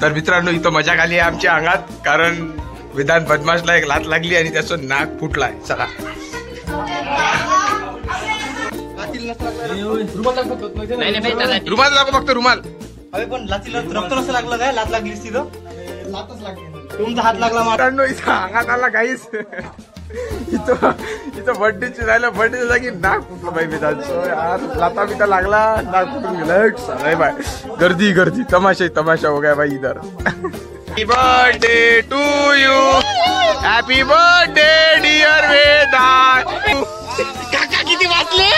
तर मित्रांनो इथं मजा आली आहे आमच्या अंगात, कारण विधान बदमाशला एक लात लागली आणि त्याचं नाक फुटलाय. चला रुमाल लागो फक्त रुमाल. अरे पण लातीला रक्त नसं लागलं काय? लात लागलीस तिथं? लातच लागली. तुमचा हात लागला मित्रांनो इथं अंगात आला काहीच. इथं बर्थडेची राहिलं, बर्थडे जागी नाक फुटलं बाई विधानचं यार. लाता बिता लागला, नाक फुटून गेलं. बाय गर्दी गर्दी, तमाशा तमाशा हो गया भाई इधर. Happy birthday to you, happy birthday dear Vedant. काका किती वाजले?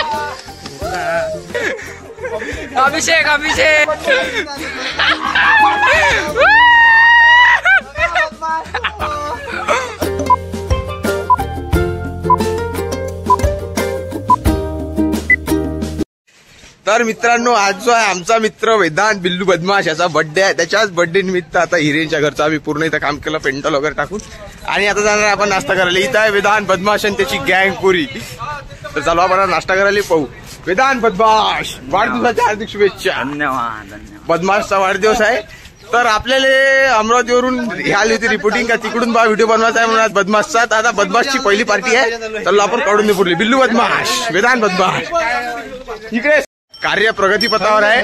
अभिषेक अभिषेक तर मित्रांनो आज जो आहे आमचा मित्र वेदांत बिल्लू बदमाश याचा बर्थडे आहे. त्याच्याच बर्थडे निमित्त आता हिरेनच्या घरचा आम्ही पूर्ण इथं काम केलं, पेंटल वगैरे टाकून. आणि आता जाणार आपण नाश्ता करायला. इथं आहे वेदांत बदमाश आणि त्याची गँग पुरी. तर चालू आपण नाश्ता करायला पाहू. वेदांत बदमाश वाढदिवसाच्या हार्दिक शुभेच्छा. धन्यवाद. बदमाशचा वाढदिवस आहे. तर आपल्याला अमरावतीवरून आली होती रिपोर्टिंग का तिकडून बा व्हिडिओ बनवायचा आहे म्हणून आज बदमाशचा. आता बदमाशची पहिली पार्टी आहे. तर आपण काढून दे पुरली. बिल्लू बदमाश वेदांत बदमाश इकडे. कार्य प्रगतीपथावर आहे.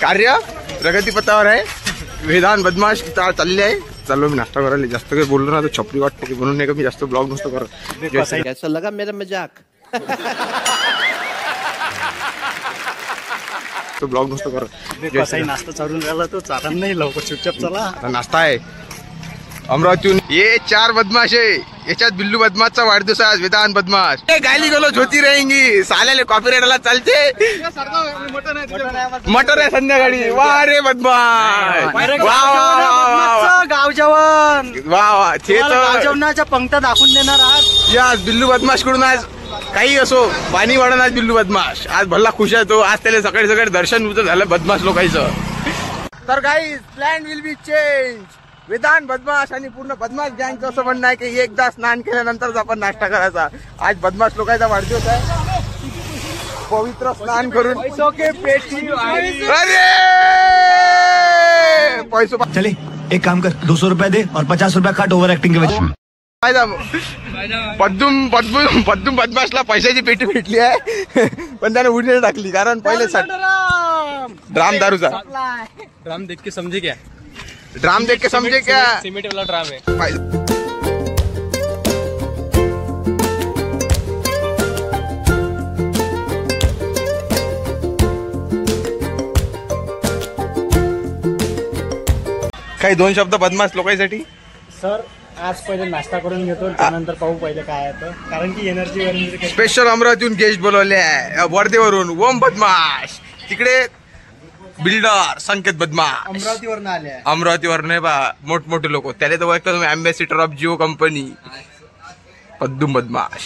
कार्य प्रगतीपथावर आहे. वेदांत बदमाश चालले आहे. चाललो मी नाश्ता करायला. जास्त काही बोललो ना तर छपरी वाटते म्हणून नाही का मी जास्त ब्लॉग नसतो करत. कैसा लगा मेरा मजाक? तो ब्लॉग नसतो करत. नाश्ता चालून राहिला तो चालत नाही लवकर, चुपचाप चला. नाश्ता आहे अमरावतीहून. ये 4 बदमाश आहे. याच्यात बिल्लू बदमाशचा वाढदिवस आहे. वेदांत बदमाश गाली गलोच होती रहेंगी. साल्याले कॉपीराइटला चालते. मटर आहे संध्याकाळी. वा रे बदमाश, वा गाव जेवण, वा वा. गाव जेवणाच्या पंक्त्या दाखवून देणार आज. आज बिल्लू बदमाश कडून आज काही असो पाणी वाढण. आज बिल्लू बदमाश आज भल्ला खुश आहे तो. आज त्याला सकाळी सकाळी दर्शन झालं बदमाश लोकांचं. तर guys plan will be change. Vedant बदमाश आणि पूर्ण बदमाश गँगचं असं म्हणणं आहे की एकदा स्नान केल्यानंतरच आपण नाश्ता करायचा. आज बदमाश लोकांचा वाढदिवस आहे. पवित्र स्नान करून अरे पैसे चले एक काम कर, 200 रुपया दे और 50 रुपया काट ओव्हर ऍक्टिंग के वजह. पद्दुम बदमाशला पैशाची पेटी भेटली आहे पण त्याने उडीने टाकली. कारण पहिले ड्राम दारूचा ड्राम देख के समझे क्या? ड्राम देख के समझे क्या? सिमेंट वाला ड्राम है. काही 2 शब्द बदमाश लोकांसाठी. सर आज पहिले नाश्ता करून घेतो, त्यानंतर पाहू पहिले काय आहे. कारण की एनर्जी वरून स्पेशल अमरावतीहून गेस्ट बोलवले आहे. वर्धेवरून ओम बदमाश, तिकडे बिल्डर संकेत बदमाश. अमरावतीवरून आले. अमरावतीवर नाही बा, मोठमोठे लोक. त्याला तर ओळखता तुम्ही, अँबॅसिडर ऑफ जिओ कंपनी. पद्दुम बदमाश,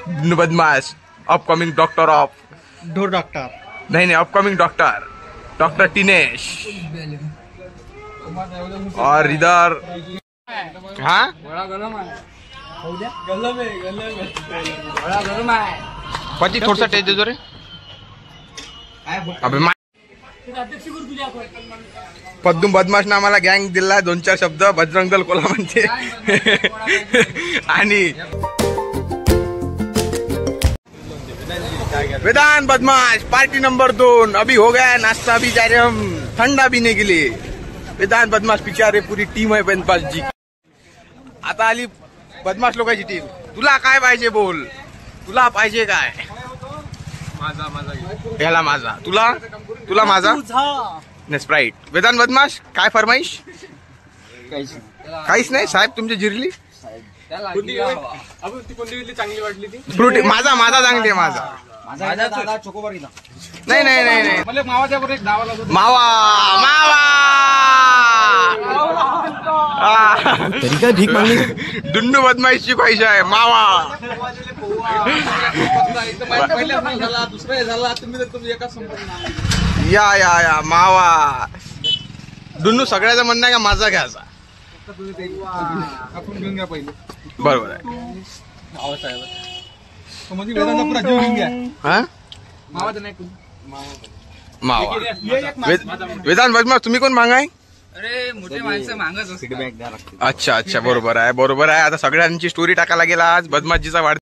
बिल्लू बदमाश अपकमिंग डॉक्टर ऑफ ढोर डॉक्टर. नहीं अपकमिंग डॉक्टर टिनेश. और इधर हाँ पति थोड़ा टेस्ट दे दो रे. अबे पद्दुम बदमाश ना आम्हाला गँग दिला 2-4 शब्द. बजरंग दल कोला म्हणते. आणि वेदांत बदमाश पार्टी नंबर 2. अभी हो गया नाश्ता, अभी जा रहे हम ठंडा पीने के लिए. वेदांत बदमाश पिक्चर पूरी टीम आहे बदमाश जी. आता आली बदमाश लोकांची टीम. तुला काय पाहिजे बोल, तुला पाहिजे काय? याला माझा, तुला माझा नाही स्प्राईट. वेदांत बदमाश काय फरमाईश? काहीच नाही साहेब तुमची जिरली. कोणती चांगली वाटली ती? फ्रुटी माझा चांगली आहे. माझा नाही मावा तरीका भीक मागणी. डुन्नू बदमाईची ख्वाहिश आहे मावा. या मावा. डुन्नू सगळ्याचं म्हणणं आहे का माझा घ्यायचा. आपण घेऊन घ्या पहिले. बरोबर आहे. पुरा जीव घेऊन घ्या. हा मावा वेदांत बदमाश तुम्ही कोण मागाय? अरे मोठे माणसं मागच असतात. अच्छा अच्छा, बरोबर आहे. आता सगळ्यांची स्टोरी टाकायला गेला आज बदमाशजीचा वाढ.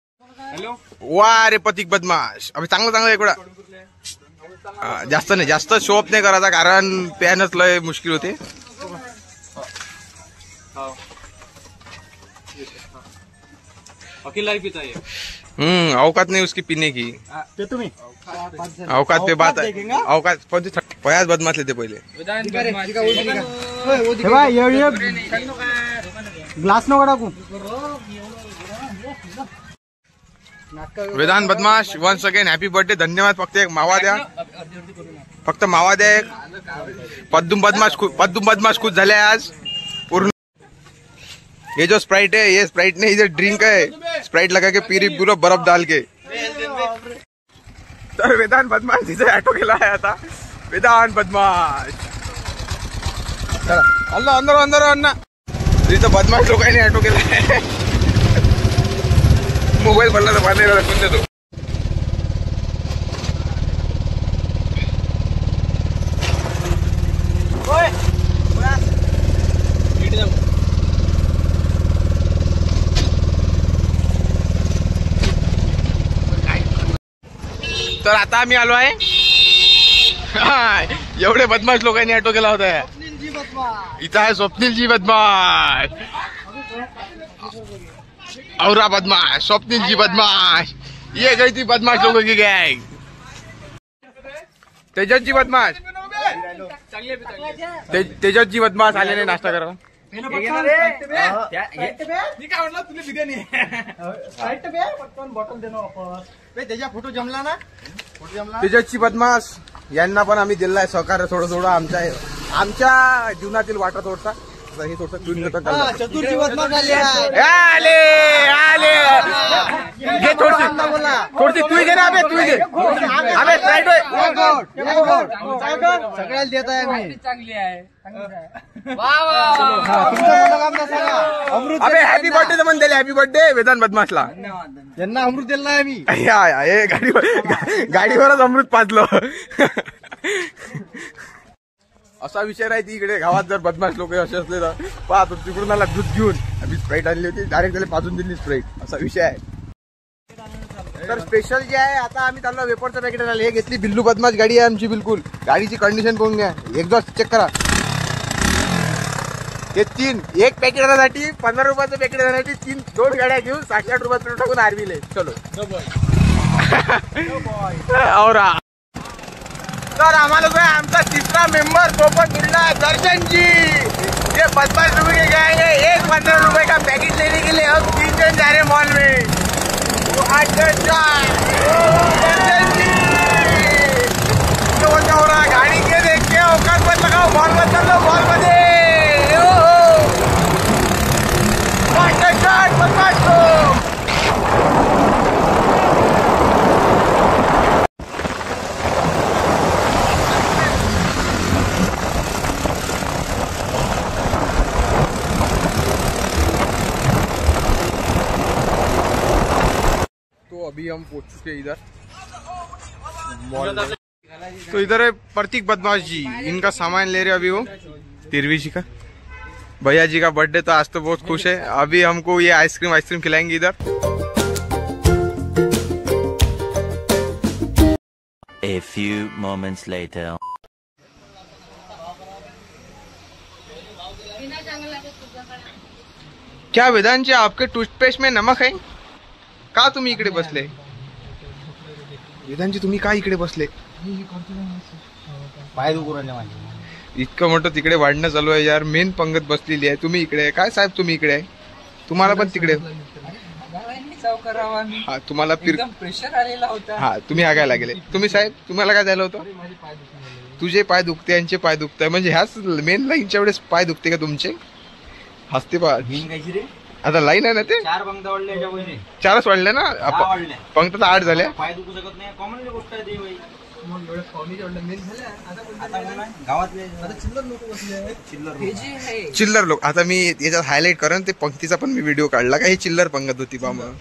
वा रे पतिक बदमाश. अभि चांगलं एवढा जास्त नाही, जास्त शोअप नाही करायचा, कारण प्यानच लय मुश्किल होते. औकात नहीं उसकी पीने की. ते तुम्ही औकात पे बात आहे. औकात पण पयाच बदमाश लेते पहिले. ग्लास नको टाकू. वेदांत बदमाश वन्स अगेन हॅपी बर्थडे. धन्यवाद. फक्त एक मावा द्या, फक्त मावा द्या एक. पद्दुम बदमाश खुश झाले आज पूर्ण. ये जो स्प्राइट है, ये स्प्राइट नहीं, ये ड्रिंक है. स्प्राइट लगा के पी पूरा बर्फ डाल के. तर वेदांत बदमाश तिथे ऑटो केला आहे आता. वेदांत बदमाश चला अंदर अन्ना. तिथं बदमाश लोकांनी ऑटो केला आहे. मोबाईल भरला तर बांधायला दाखवून देतो. तर आता आम्ही आलो आहे. एवढे बदमाश लोकांनी ऑटो केला होता. इथं आहे स्वप्नीलजी बदमाश, औरा बदमाश, स्वप्नीलजी बदमाश. ये गई थी बदमाश लोगों की गैंग. तेजसजी बदमाश, तेजसजी बदमाश आलेले नाश्ता करा. त्याच्या फोटो जमला ना. तेजसची बदमाश यांना पण आम्ही दिलाय सहकार्य थोडं आमच्या जीवनातील वाटा थोडसा. हे थोडं चतुर्थी बदमाश आले. आले घे थोडीशी तू घे ना. तू घे. सगळ्याला देत आहे मी. चांगली आहे. अबे हॅपी बर्थडे तर म्हणते. हॅपी बर्थडे वेदांत बदमाशला. यांना अमृत दिलं आहे मी. गाडीवरच अमृत पाजलं. असा विषय आहे ती. इकडे गावात जर बदमाश लोक असे असले तर पाहतो तिकडून आला दूध घेऊन. आम्ही स्प्राईट आणली होती, डायरेक्ट त्याला पाजून दिली स्प्राईट. असा विषय आहे. तर स्पेशल जे आहे आता आम्ही चाललो वेपरचं पॅकेट आले. हे घेतली बिल्लू बदमाश गाडी आहे आमची. बिलकुल गाडीची कंडिशन पाहून घ्या. एक्झॉस्ट चेक करा. हे एक पॅकेट आणण्यासाठी 15 रुपयाचं पॅकेट आणण्यासाठी 2 गाड्या घेऊन 60-60 रुपये पेट्रोल टाकून आरवीले. चलो और तर आम्हाला जो आहे आमचा तिसरा मेंबर तो पण मिळला दर्शनजी. ये बदमाश रुपये के जाएंगे. एक 15 रुपए का पैकेट लेने के लिए अब 3 जन जा रहे मॉल में. हो रहा गाड़ी के देख के औकात मत लगाओ. मॉल मत चलो. मॉल मध्ये अभी हम पहुंच चुके इधर मॉल. तो इधर है प्रतीक बदमाश जी. इनका सामान ले रहे अभी वो तिरवी जी का. भैया जी का बर्थडे था आज, तो बहुत खुश है. अभी हमको ये आइसक्रीम खिलाएंगे इधर. A few moments later. क्या वेदांत जी आपके टूथपेस्ट में नमक है? का तुम्ही इकडे बसले? वेदांत जी तुम्ही का इकडे बसले? पाय दुखू राहिले माझे. इतकं मोठं तिकडे वाढणं चालू आहे यार. मेन पंगत बसलेली आहे. तुम्ही इकडे आहे काय साहेब? तुम्ही इकडे आहे. तुम्हाला पण तिकडे. हा तुम्हाला प्रेशर आलेला होता. हा तुम्ही हागायला गेले. तुम्ही साहेब तुम्हाला काय झालं होतं? तुझे पाय दुखते, यांचे पाय दुखताय. म्हणजे ह्याच मेन लाईनच्या वेळेस पाय दुखते का तुमचे? हसते पा. आता लाईन आहे ना ते 4 पंक्ती वाढले. 4च वाढले ना. पंक्ती तर 8 झाल्या. पाय दुखू शकत नाही. कॉमन गोष्ट आहे ती. गावातले चिल्लर लोक. आता मी याच्यात हायलाइट करेन ते पंक्तीचा पण मी व्हिडिओ काढला का. हे चिल्लर पंगत होती बा. मग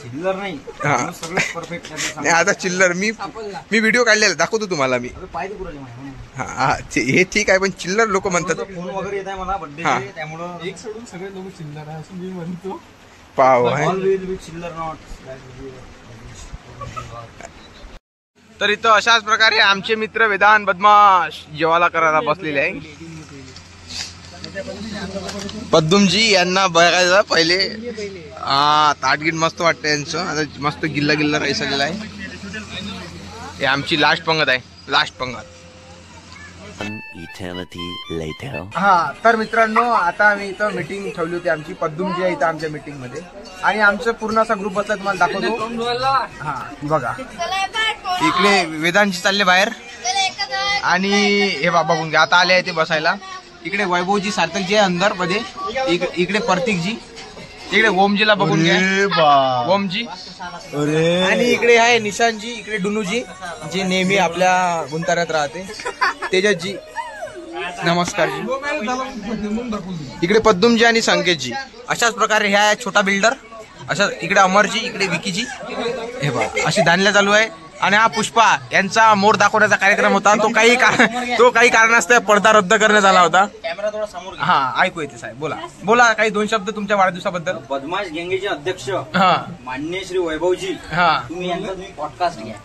चिल्लर नाही. हा सगळं परफेक्ट. नाही आता चिल्लर मी व्हिडिओ काढलेला दाखवतो तुम्हाला मी. पाय दुखू राहिले. हा हे ठीक आहे पण चिल्लर लोक म्हणतात फोन वगैरे येत आहे मला बर्थडे हा. त्यामुळं एक सोडून सगळे लोक चिल्लर आहे असं मी म्हणतो. पाव आहे. ऑलवेज विथ चिल्लर नॉट. तर इथं अशाच प्रकारे आमचे मित्र वेदांत बदमाश जेवायला करायला बसलेले आहे. पद्दुमजी यांना बघायला पहिले ताटगीट मस्त वाटतं यांचं. आता मस्त गिल्ला गिल्ला राईस आलेला आहे. हे आमची लास्ट पंगत आहे. लास्ट पंगत. An eternity later. हा तर मित्रांनो आता आम्ही इथं मीटिंग ठेवली होती आमची. पद्दुमजी आहे इथं आमच्या मीटिंग मध्ये आणि आमचं पूर्ण असा ग्रुप बसला तुम्हाला दाखवतो. हा बघा इकडे वेदांची चालले बाहेर आणि हे बाबा बघून घ्या आता आले आहे ते बसायला. इकडे वैभवजी सार्थकजी आहे अंदर मध्ये. इकडे प्रतीकजी. इकडे ओमजीला बघून घ्या. ओमजी आणि इकडे आहे निशांतजी. इकडे डुनूजी जे नेहमी आपल्या गुंताऱ्यात राहते. तेजसजी नमस्कारजी. इकडे पद्दुमजी आणि संकेतजी. अशाच प्रकारे ह्या छोटा बिल्डर. अशा इकडे अमरजी. इकडे विकीजी. हे बघा अशी दानल्या चालू आहे. आणि हा पुष्पा यांचा मोर दाखवण्याचा कार्यक्रम होता. तो काही कारणास्तव पडदा रद्द करण्यात आला होता. कॅमेरा थोडा समोर घ्या. हा ऐकू येते साहेब. बोला काही 2 शब्द तुमच्या वाढदिवसाबद्दल. बदमाश गँगचे अध्यक्ष हा माननीय श्री वैभवजी हा तुम्ही पॉडकास्ट घ्या.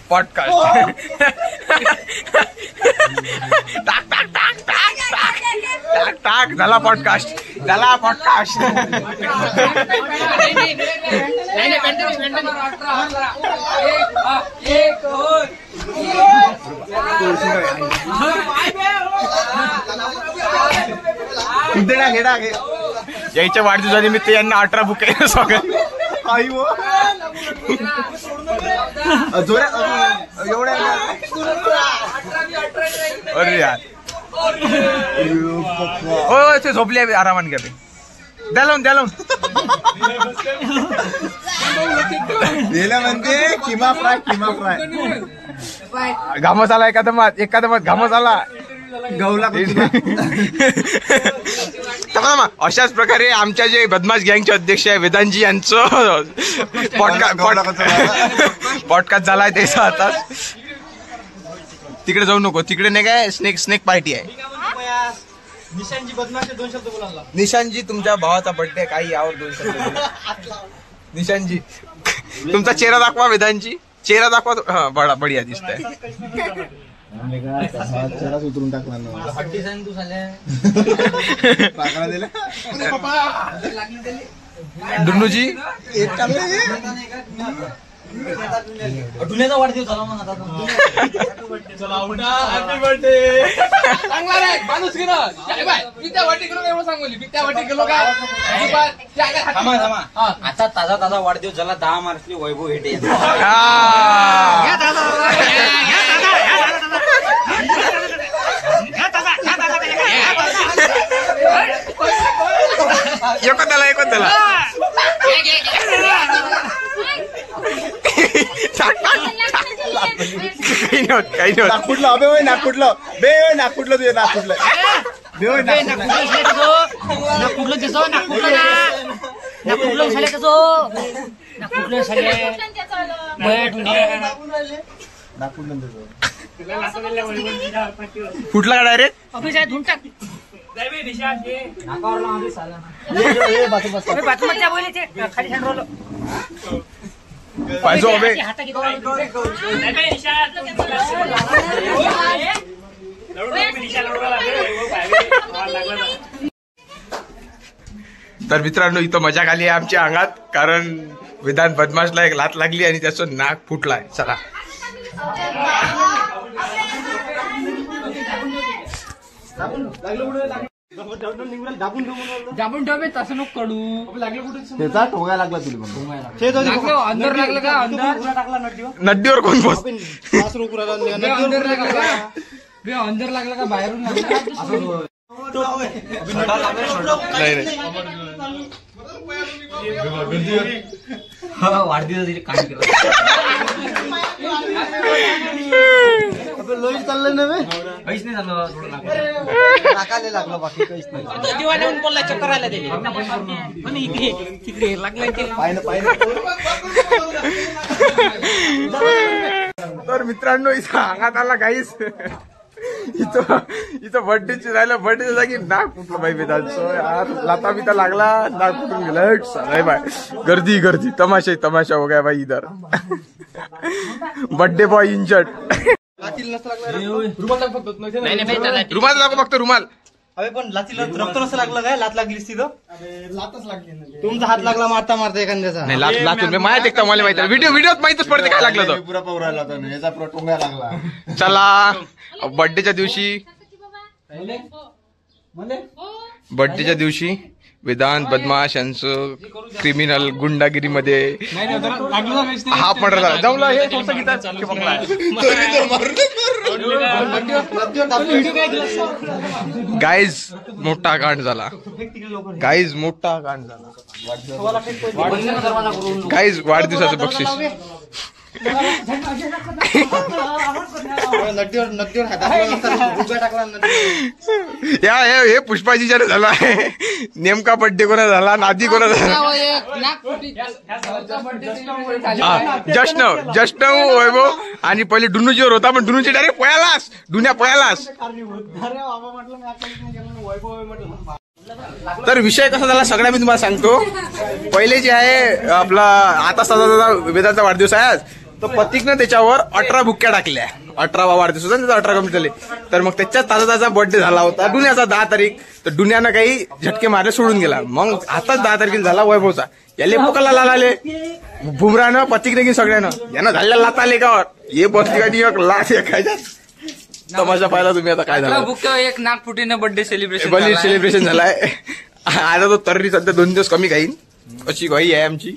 पॉडकास्ट. टाक टाक टाक टाक टाक टाक झाला पॉडकास्ट. झाला पॉडकास्ट. याच्या वाढदिवसानिमित्त यांना 18 बुके स्वागत. अरे यार हो ते झोपले आरामाने घ्या. द्या लावून म्हणते किमा फ्राय. घामस आला एकादमात घामस आला. गवला. अशाच प्रकारे आमच्या जे बदमाश गँगचे अध्यक्ष आहे वेदांतजी यांचं पॉडकास्ट झालाय त्याचा आता. तिकडे जाऊ नको. तिकडे नाही काय स्नेक पार्टी आहे. निशांतजी बदमाश 2 शब्द बोला. निशांतजी तुमच्या भावाचा बर्थडे काही यावर 2 शब्द. निशांतजी तुमचा चेहरा दाखवा. वेदांतजी चेहरा दाखवा. हा बढिया दिसत आहे. उतरून टाकला तू झाल्या. डुन्नूजी दुनियाचा वाढदिवस झाला मग आता. Happy birthday. चांगला रे माणूस गेलो. मी त्या वाटी गेलो एवढं सांगली. मी त्या वाटी गेलो काय थांबा. आता ताजा वाढदिवस झाला 10 मार्चला वैभव हेटे. एकोणत्याला काही नाही. नागपूरला अबे होय नागपूरला बे नागपूरला तुझ्या नागपूरला बे होय नागपूरला त्याचो नागपूरला झाले त्याचो नागपूरला झाले फुटला का डायरेक्ट. अभि जाय धुंड टाक बाथरूमच्या बोले ते खाली सांडवलं पाहिजे अबे. हाता की तर मित्रांनो इथं मजा आली आहे आमच्या अंगात. कारण वेदांत बदमाशला एक लात लागली आणि त्याचं नाक फुटलाय. चला दाबून ठेव तसं नको कडू. लागलं कुठे त्याचा ठोगा लागला तुला लागलं अंदर लागलं का अंदर नड्डीवर कोण बस. अंदर लागलं का बे अंदर लागलं का बाहेरून लागलं. वाढदिवसाची काय केलं लोही चाललंय ना बे काहीच नाही झालं. थोडं नाकाले लागलं बाकी काहीच नाही. दिवाण्याहून बोलला चक्कर आला त्याला पण इकडे तिकडे लागलाय ते तर मित्रांनो इथं अंगात आला काहीच इथं बर्थडेची राहिलं बर्थडे जागी नाक फुटलं बाई वेदांचं यार लाता बिता लागला नाक फुटून गेलं बाय गर्दी तमाशा हो गया भाई इधर बर्थडे बॉय इंजर्ड रुमाल दाखव फक्त रुमाल अरे पण लाचीला रक्त नसं लागलं काय लात लागलीस तिथं लातच लागली तुमचा हात लागला मारता एखाद्याचा नाही लातून माहित एक मला माहिती व्हिडिओत माहितच पडते काय लागलं तर पुरा पाहू राहिला होता याचा पुरा टोंगा लागला चला बर्थडेच्या दिवशी वेदांत बदमाश यांचं क्रिमिनल गुंडागिरीमध्ये हा पडला जमलं हे थोडंसं गीतात गाईज मोठा कांड झाला गाईज वाढदिवसाचं बक्षीस हे पुष्पाजी जरा झाला आहे नेमका बड्डे कोणा झाला नादी कोणा झाला जस्ट वैभव आणि पहिले डुनूजीवर होता पण डुनूची डायरेक्ट पळालास तर विषय कसा झाला सगळ्या मी तुम्हाला सांगतो पहिले जे आहे आपला आता साधा वेदांचा वाढदिवस आहे आज तर प्रतीकनं त्याच्यावर 18 बुक्क्या टाकल्या 18वा वाढदिवस होता त्याचा 18 कम्प्लीट झाले तर मग त्याच्या ताजा बर्थडे झाला होता डुन्याचा 10 तारीख तर डुन्यानं काही झटके मारले सोडून गेला मग आताच 10 तारखेला झाला वैभवचा याले पोकाला लालाले बुमरानं प्रतीकने की सगळ्यानं यानं झालेल्या लाता आले का हे बसली गाडी एक लाच एखाद्या तमाशा पाहिला तुम्ही आता काय झालं एक नागपुटीनं बर्थडे सेलिब्रेशन झालाय आता तो तर्री सध्या 2 दिवस कमी खाईन अशी घाई आहे आमची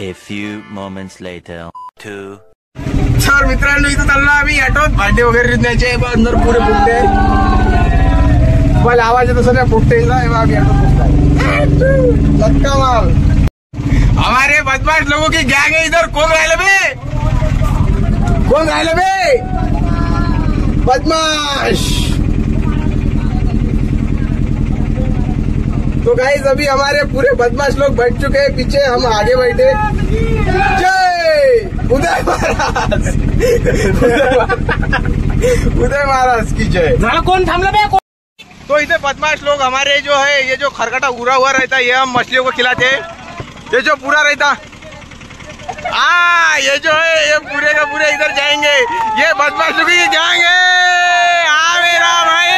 A few moments later. 2 sir मित्रांनो इथं चाललो आम्ही ऑटोत भांडे वगैरे न्यायचे अंदर पुरे पोट्टे मला आवाज येतो सध्या पोट्टेला आम्ही ऑटोत माल हमारे बदमाश लोगों की गैंग है इधर कौन राहिले बे बदमाश तो गाइस अभी हमारे पूरे बदमाश लोग बैठ चुके हैं पीछे हम आगे बैठे जय उदय महाराज की जय कौन थांबला बे तो इधर बदमाश लोग हमारे जो है ये जो खरकटा उड़ा हुआ रहता है ये हम मछलियों को खिलाते हैं ये जो पूरा रहता ये जो है ये पूरे का पूरे इधर जाएंगे ये बदमाश लोग ही जाएंगे मेरा भाई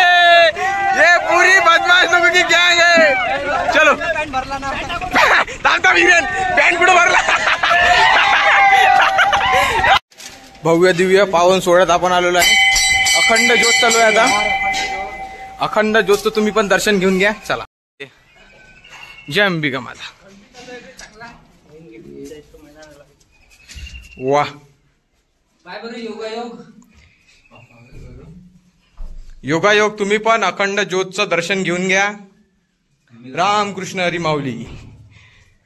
ये पूरी बदमाश लोगों की गैंग है चलो पॅन्ट कुठं भरला भव्य दिव्य पावन सोहळ्यात आपण आलेलो आहे अखंड ज्योत चालू आहे आता अखंड ज्योत तुम्ही पण दर्शन घेऊन घ्या चला जय अंबिका माता वाह योगायोग तुम्ही पण अखंड ज्योतचं दर्शन घेऊन घ्या रामकृष्ण हरी माऊली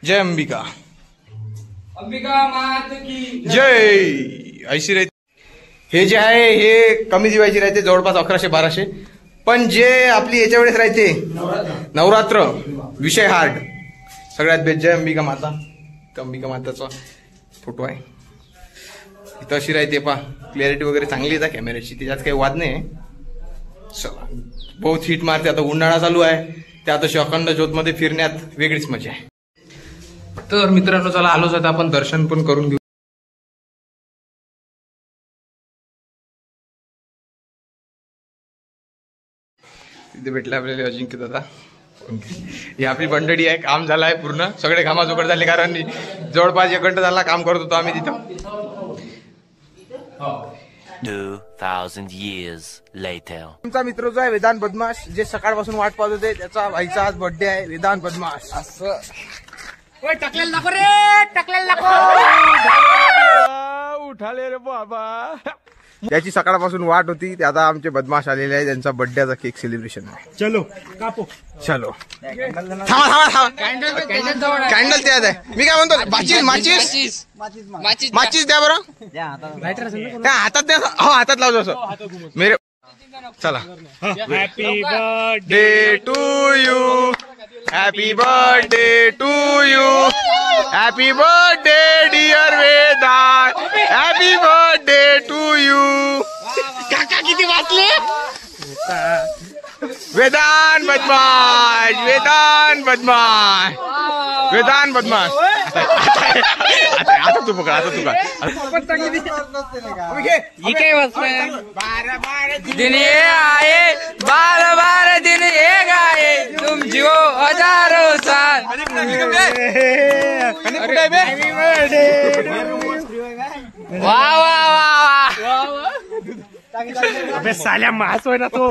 जय अंबिका मात की जय ऐशी राहते हे जे आहे हे कमी दिवायची राहते जवळपास 1100-1200 पण जे आपली याच्या वेळेस राहते नवरात्र विषय हार्ड सगळ्यात बेस्ट जय अंबिका माता अंबिका माताचा फोटो आहे इथं अशी राहते पा क्लॅरिटी वगैरे चांगली येतात कॅमेऱ्याची त्याच्यात काही वाद नाही चला बहुत हिट मारते आता उन्हाळा चालू आहे त्यात अशी अखंड ज्योत मध्ये फिरण्यात वेगळीच मजा आहे तर मित्रांनो चला आलोच आता आपण दर्शन पण करून घेऊ तिथे भेटले आपल्याला अजिंक्य दादा ही आपली मंडळी आहे काम झालं आहे पूर्ण सगळे घामाझोकड झाले कारण जवळपास 1 घंटा झाला काम करत होतो आम्ही तिथं 2000 years later. आमचा मित्र जो आहे वेदांत बदमाश जे सकाळपासून वाट पाहत होते त्याचा भाईचा आज बर्थडे आहे वेदांत बदमाश असं टाकलेला नको रे टाकलेला नको उठाले रे बाबा ज्याची सकाळपासून वाट होती ते आता आमचे बदमाश आलेले आहे. त्यांचा बर्थडेचा केक सेलिब्रेशन आहे. चलो कापो. चलो थांबा कॅन्डल त्यात आहे. मी काय म्हणतो माचीस द्या बरं. हातात द्या. हो हातात लावतो असं मेरे. चला happy birthday to you. Happy birthday to you. Happy birthday dear Vedant. Happy birthday to you. काका किती वाचले. वेदांत बदमाश. वेदांत बदमाश. वेदांत बदमाश. आता तू पकड. आता तू काय वाचलंय दिन ये आए 12 दिन एक आए तुम जिओ हजारों साल. वाह वाह वाह. अबे साल्या मास होय ना तो.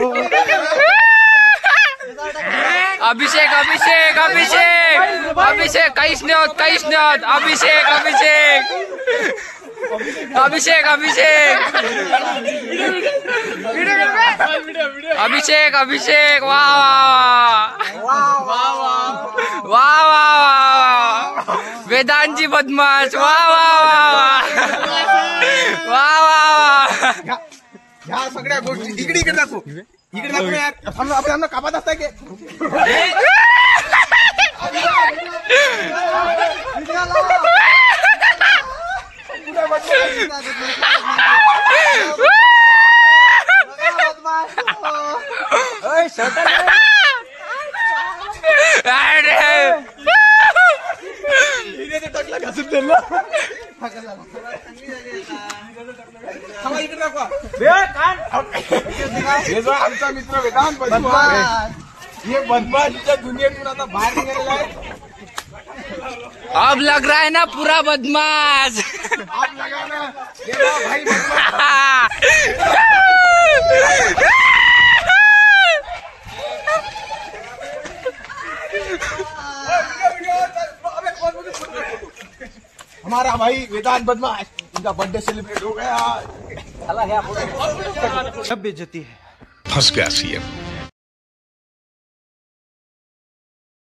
अभिषेक अभिषेक अभिषेक अभिषेक काहीच नाही होत काहीच नाही होत. अभिषेक अभिषेक अभिषेक अभिषेक अभिषेक अभिषेक. वा वा वा वा. वेदांतजी बदमाश. वा वा वा वा. ह्या सगळ्या गोष्टी इकडे दाखवू. इकडे दाखवू यार. आपल्याला कापात असताय की आमचा मित्र वेदांत बदमाश. हे बदमाशच्या दुनियेतून आता बाहेर निघालेला आहे. अब लग रहा है ना पूरा बदमाश. आप लगाना भाई बदमाश. हमारा भाई वेदांत बदमाश उनका बर्थडे सेलिब्रेट हो गया. सब बेइज्जती है. फंस गया सीएम.